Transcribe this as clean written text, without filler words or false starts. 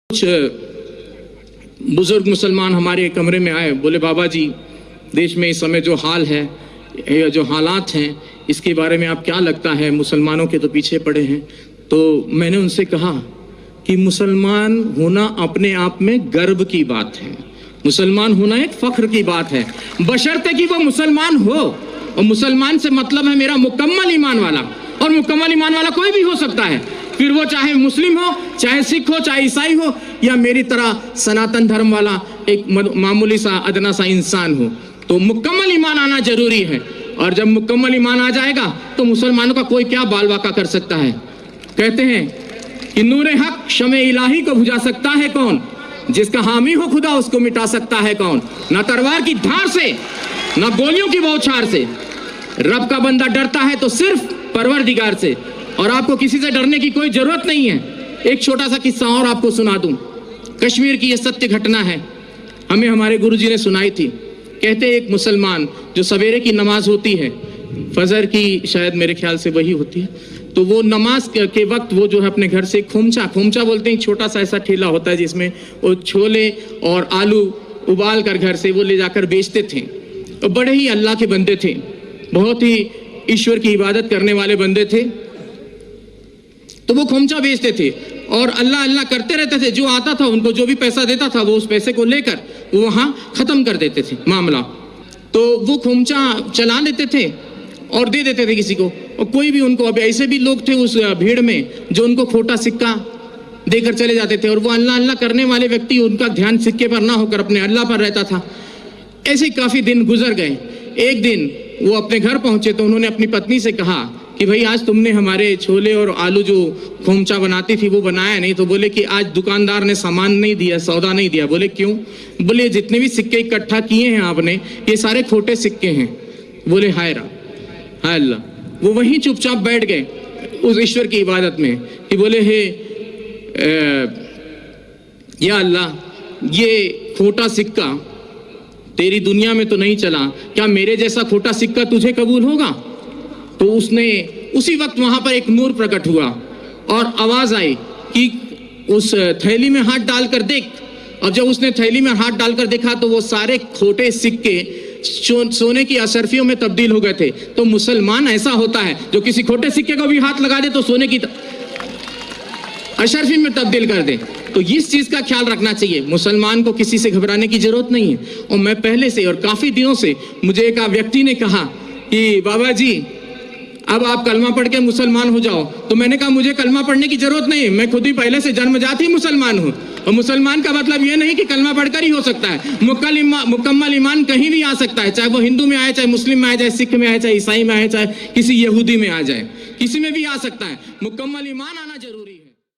कुछ बुजुर्ग मुसलमान हमारे कमरे में आए, बोले बाबा जी देश में इस समय जो हाल है, जो हालात हैं, इसके बारे में आप क्या लगता है, मुसलमानों के तो पीछे पड़े हैं। तो मैंने उनसे कहा कि मुसलमान होना अपने आप में गर्व की बात है, मुसलमान होना एक फख्र की बात है, बशर्ते कि वो मुसलमान हो। और मुसलमान से मतलब है मेरा मुकम्मल ईमान वाला, और मुकम्मल ईमान वाला कोई भी हो सकता है, फिर वो चाहे मुस्लिम हो, चाहे सिख हो, चाहे ईसाई हो, या मेरी तरह सनातन धर्म वाला एक मामूली सा अदना सा इंसान हो। तो मुकम्मल ईमान आना जरूरी है, और जब मुकम्मल ईमान आ जाएगा तो मुसलमानों का कोई क्या बाल वाका कर सकता है। कहते हैं कि नूरे हक शमे इलाही को बुझा सकता है कौन, जिसका हामी हो खुदा उसको मिटा सकता है कौन। ना तलवार की धार से, ना गोलियों की बौछार से, रब का बंदा डरता है तो सिर्फ परवरदिगार से, और आपको किसी से डरने की कोई जरूरत नहीं है। एक छोटा सा किस्सा और आपको सुना दूं। कश्मीर की यह सत्य घटना है, हमें हमारे गुरुजी ने सुनाई थी। कहते एक मुसलमान जो सवेरे की नमाज होती है, फजर की शायद मेरे ख्याल से वही होती है, तो वो नमाज के वक्त वो जो है अपने घर से खोमचा बोलते हैं, छोटा सा ऐसा ठेला होता है जिसमें वो छोले और आलू उबाल कर घर से वो ले जाकर बेचते थे। तो बड़े ही अल्लाह के बंदे थे, बहुत ही ईश्वर की इबादत करने वाले बंदे थे। तो वो खोमचा बेचते थे और अल्लाह अल्लाह करते रहते थे। जो आता था उनको जो भी पैसा देता था वो उस पैसे को लेकर वो वहाँ खत्म कर देते थे मामला। तो वो खोमचा चला लेते थे और दे देते थे किसी को, और कोई भी उनको, अब ऐसे भी लोग थे उस भीड़ में जो उनको खोटा सिक्का देकर चले जाते थे, और वो अल्लाह अल्लाह करने वाले व्यक्ति, उनका ध्यान सिक्के पर ना होकर अपने अल्लाह पर रहता था। ऐसे काफी दिन गुजर गए। एक दिन वो अपने घर पहुंचे तो उन्होंने अपनी पत्नी से कहा कि भाई आज तुमने हमारे छोले और आलू जो खोमचा बनाती थी वो बनाया नहीं। तो बोले कि आज दुकानदार ने सामान नहीं दिया, सौदा नहीं दिया। बोले क्यों? बोले जितने भी सिक्के इकट्ठा किए हैं आपने ये सारे खोटे सिक्के हैं। बोले हाय अल्लाह। वो वहीं चुपचाप बैठ गए उस ईश्वर की इबादत में कि बोले हे या अल्लाह, ये खोटा सिक्का तेरी दुनिया में तो नहीं चला, क्या मेरे जैसा खोटा सिक्का तुझे कबूल होगा? तो उसने उसी वक्त वहां पर एक नूर प्रकट हुआ और आवाज आई कि उस थैली में हाथ डालकर देख। और जब उसने थैली में हाथ डालकर देखा तो वो सारे खोटे सिक्के सोने की अशर्फियों में तब्दील हो गए थे। तो मुसलमान ऐसा होता है जो किसी खोटे सिक्के को भी हाथ लगा दे तो सोने की अशर्फी में तब्दील कर दे। तो इस चीज का ख्याल रखना चाहिए, मुसलमान को किसी से घबराने की जरूरत नहीं है। और मैं पहले से और काफी दिनों से, मुझे एक व्यक्ति ने कहा कि बाबा जी अब आप कलमा पढ़ के मुसलमान हो जाओ। तो मैंने कहा मुझे कलमा पढ़ने की जरूरत नहीं है, मैं खुद ही पहले से जन्मजात ही मुसलमान हूँ। और मुसलमान का मतलब ये नहीं कि कलमा पढ़कर ही हो सकता है, मुकम्मल ईमान कहीं भी आ सकता है, चाहे वो हिंदू में आए, चाहे मुस्लिम में आए, चाहे सिख में आए, चाहे ईसाई में आए, चाहे किसी यहूदी में आ जाए, किसी में भी आ सकता है। मुकम्मल ईमान आना जरूरी है।